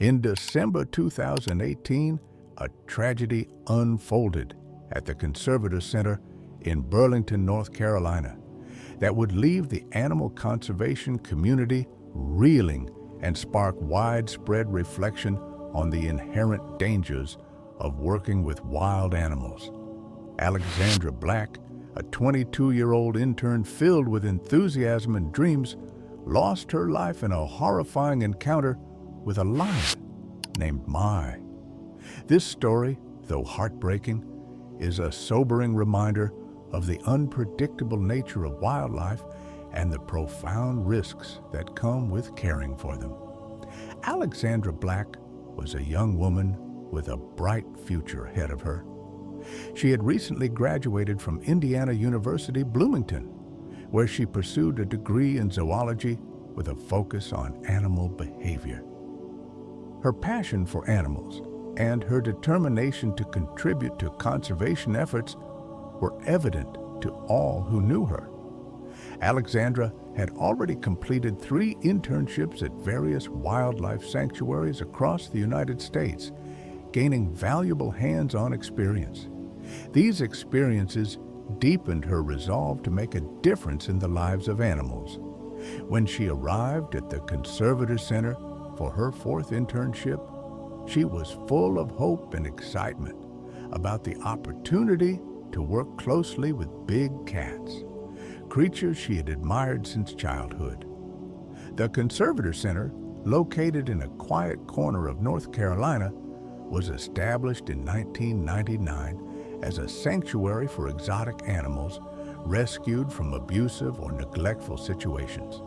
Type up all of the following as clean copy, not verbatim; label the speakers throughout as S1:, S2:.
S1: In December 2018, a tragedy unfolded at the Conservator Center in Burlington, North Carolina, that would leave the animal conservation community reeling and spark widespread reflection on the inherent dangers of working with wild animals. Alexandra Black, a 22-year-old intern filled with enthusiasm and dreams, lost her life in a horrifying encounter with a lion named Mai. This story, though heartbreaking, is a sobering reminder of the unpredictable nature of wildlife and the profound risks that come with caring for them. Alexandra Black was a young woman with a bright future ahead of her. She had recently graduated from Indiana University, Bloomington, where she pursued a degree in zoology with a focus on animal behavior. Her passion for animals and her determination to contribute to conservation efforts were evident to all who knew her. Alexandra had already completed 3 internships at various wildlife sanctuaries across the United States, gaining valuable hands-on experience. These experiences deepened her resolve to make a difference in the lives of animals. When she arrived at the Conservator Center for her 4th internship, she was full of hope and excitement about the opportunity to work closely with big cats, creatures she had admired since childhood. The Conservator Center, located in a quiet corner of North Carolina, was established in 1999 as a sanctuary for exotic animals rescued from abusive or neglectful situations.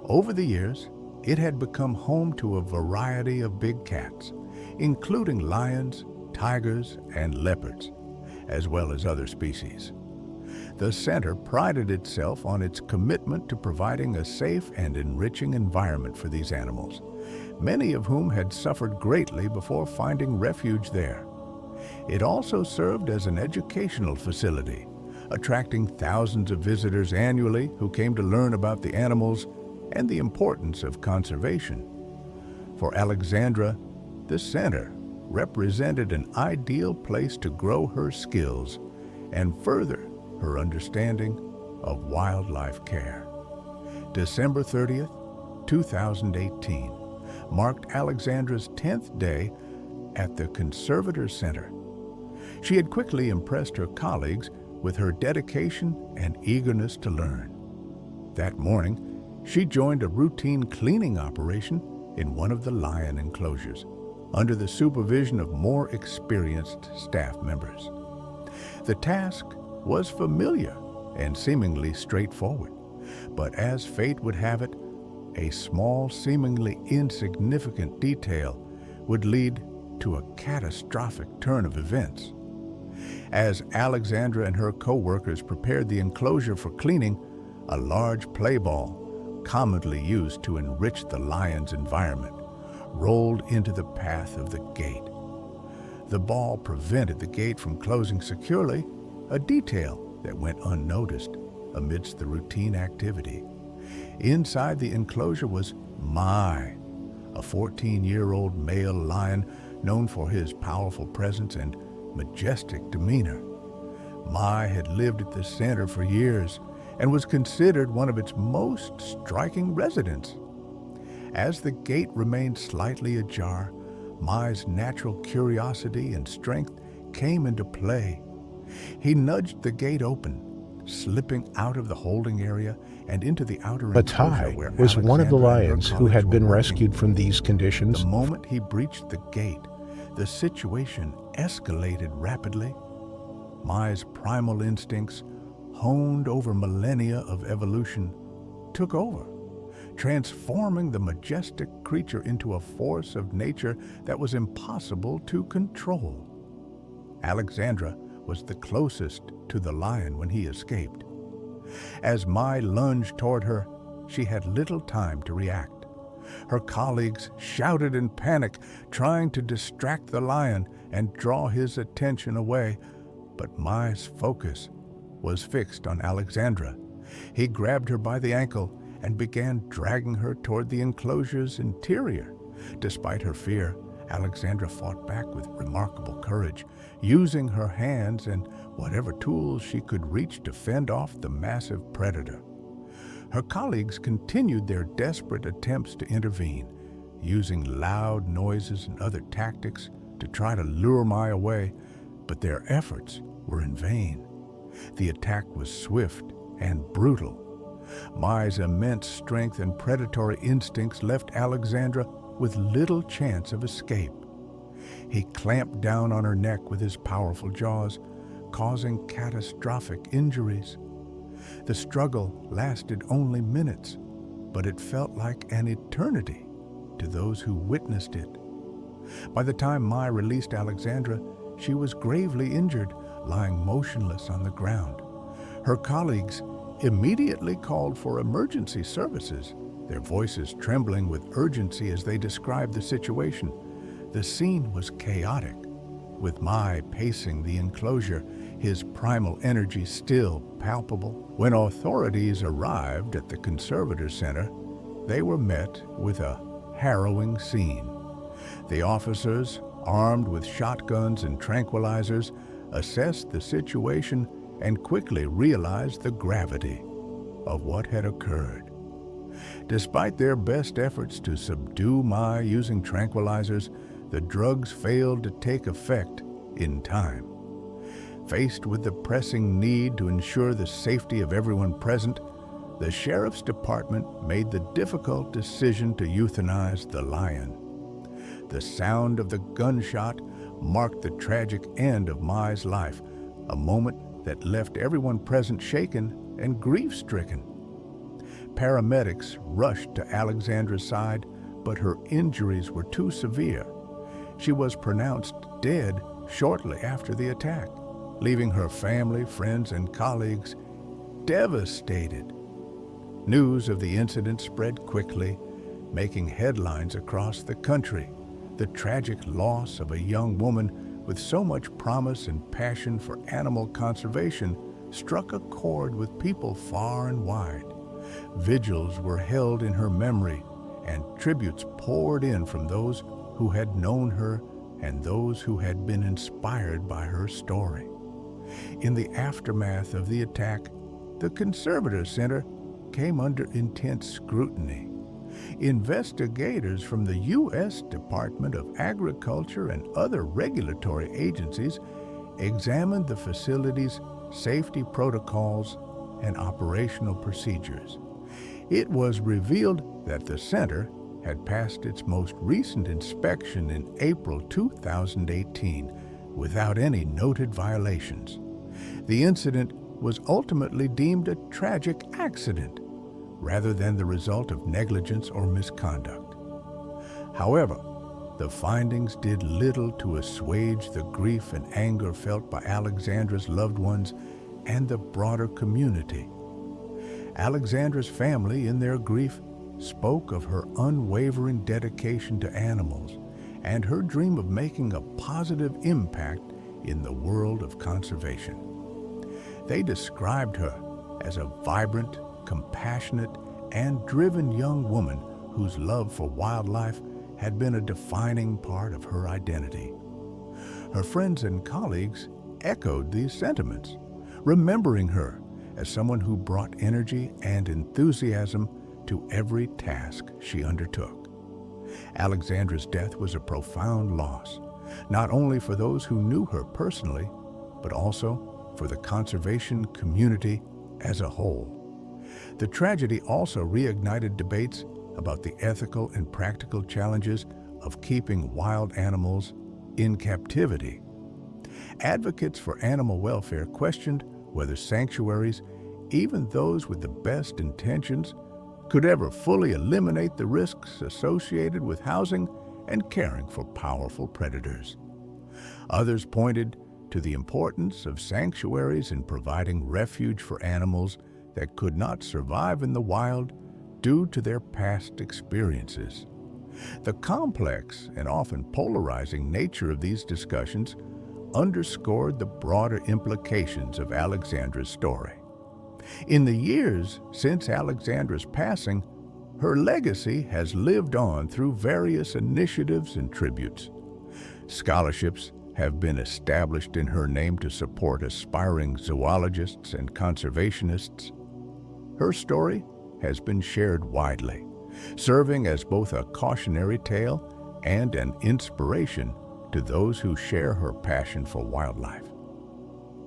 S1: Over the years, it had become home to a variety of big cats, including lions, tigers, and leopards, as well as other species. The center prided itself on its commitment to providing a safe and enriching environment for these animals, many of whom had suffered greatly before finding refuge there. It also served as an educational facility, attracting thousands of visitors annually who came to learn about the animals and the importance of conservation. For Alexandra, the center represented an ideal place to grow her skills and further her understanding of wildlife care. December 30th, 2018 marked Alexandra's 10th day at the Conservator Center. She had quickly impressed her colleagues with her dedication and eagerness to learn. That morning, she joined a routine cleaning operation in one of the lion enclosures, under the supervision of more experienced staff members. The task was familiar and seemingly straightforward, but as fate would have it, a small, seemingly insignificant detail would lead to a catastrophic turn of events. As Alexandra and her co-workers prepared the enclosure for cleaning, a large play ball, commonly used to enrich the lion's environment, rolled into the path of the gate. The ball prevented the gate from closing securely, a detail that went unnoticed amidst the routine activity. Inside the enclosure was Mai, a 14-year-old male lion known for his powerful presence and majestic demeanor. Mai had lived at the center for years and was considered one of its most striking residents. As the gate remained slightly ajar, Mai's natural curiosity and strength came into play. He nudged the gate open, slipping out of the holding area and into the outer enclosure where
S2: was one of the
S1: Alexandra and her
S2: lions who
S1: colleagues
S2: had
S1: were
S2: been
S1: working.
S2: rescued from these conditions.
S1: The moment he breached the gate, the situation escalated rapidly. Mai's primal instincts, honed over millennia of evolution, took over, transforming the majestic creature into a force of nature that was impossible to control. Alexandra was the closest to the lion when he escaped. As Mai lunged toward her, she had little time to react. Her colleagues shouted in panic, trying to distract the lion and draw his attention away, but Mai's focus was fixed on Alexandra. He grabbed her by the ankle and began dragging her toward the enclosure's interior, Despite her fear, Alexandra fought back with remarkable courage, using her hands and whatever tools she could reach to fend off the massive predator. Her colleagues continued their desperate attempts to intervene, using loud noises and other tactics to try to lure Mai away, but their efforts were in vain. The attack was swift and brutal. Mai's immense strength and predatory instincts left Alexandra with little chance of escape. He clamped down on her neck with his powerful jaws, causing catastrophic injuries. The struggle lasted only minutes, but it felt like an eternity to those who witnessed it. By the time Mai released Alexandra, she was gravely injured, lying motionless on the ground. Her colleagues immediately called for emergency services, their voices trembling with urgency as they described the situation. The scene was chaotic, with Mai pacing the enclosure, his primal energy still palpable. When authorities arrived at the Conservator Center, they were met with a harrowing scene. The officers, armed with shotguns and tranquilizers, assessed the situation and quickly realized the gravity of what had occurred. Despite their best efforts to subdue Mai using tranquilizers, the drugs failed to take effect in time. Faced with the pressing need to ensure the safety of everyone present, the sheriff's department made the difficult decision to euthanize the lion. The sound of the gunshot marked the tragic end of Mai's life, a moment that left everyone present shaken and grief-stricken. Paramedics rushed to Alexandra's side, but her injuries were too severe. She was pronounced dead shortly after the attack, leaving her family, friends, and colleagues devastated. News of the incident spread quickly, making headlines across the country. The tragic loss of a young woman with so much promise and passion for animal conservation struck a chord with people far and wide. Vigils were held in her memory, and tributes poured in from those who had known her and those who had been inspired by her story. In the aftermath of the attack, the Conservator Center came under intense scrutiny. Investigators from the U.S. Department of Agriculture and other regulatory agencies examined the facility's safety protocols and operational procedures. It was revealed that the center had passed its most recent inspection in April 2018 without any noted violations. The incident was ultimately deemed a tragic accident rather than the result of negligence or misconduct. However, the findings did little to assuage the grief and anger felt by Alexandra's loved ones and the broader community. Alexandra's family, in their grief, spoke of her unwavering dedication to animals and her dream of making a positive impact in the world of conservation. They described her as a vibrant, compassionate, and driven young woman whose love for wildlife had been a defining part of her identity. Her friends and colleagues echoed these sentiments, remembering her as someone who brought energy and enthusiasm to every task she undertook. Alexandra's death was a profound loss, not only for those who knew her personally, but also for the conservation community as a whole. The tragedy also reignited debates about the ethical and practical challenges of keeping wild animals in captivity. Advocates for animal welfare questioned whether sanctuaries, even those with the best intentions, could ever fully eliminate the risks associated with housing and caring for powerful predators. Others pointed to the importance of sanctuaries in providing refuge for animals that could not survive in the wild due to their past experiences. The complex and often polarizing nature of these discussions underscored the broader implications of Alexandra's story. In the years since Alexandra's passing, Her legacy has lived on through various initiatives and tributes. Scholarships have been established in her name to support aspiring zoologists and conservationists. Her story has been shared widely, serving as both a cautionary tale and an inspiration to those who share her passion for wildlife.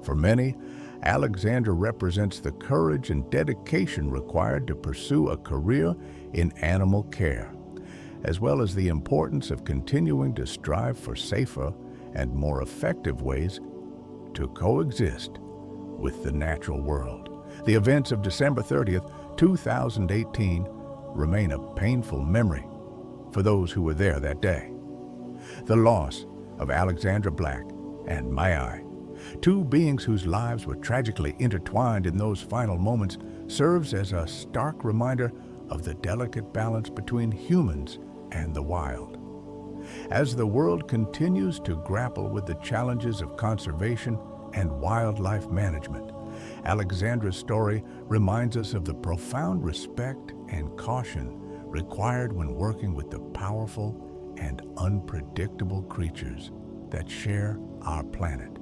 S1: For many, Alexandra represents the courage and dedication required to pursue a career in animal care, as well as the importance of continuing to strive for safer and more effective ways to coexist with the natural world. The events of December 30th, 2018 remain a painful memory for those who were there that day. The loss of Alexandra Black and Mai, two beings whose lives were tragically intertwined in those final moments, serves as a stark reminder of the delicate balance between humans and the wild. As the world continues to grapple with the challenges of conservation and wildlife management, Alexandra's story reminds us of the profound respect and caution required when working with the powerful and unpredictable creatures that share our planet.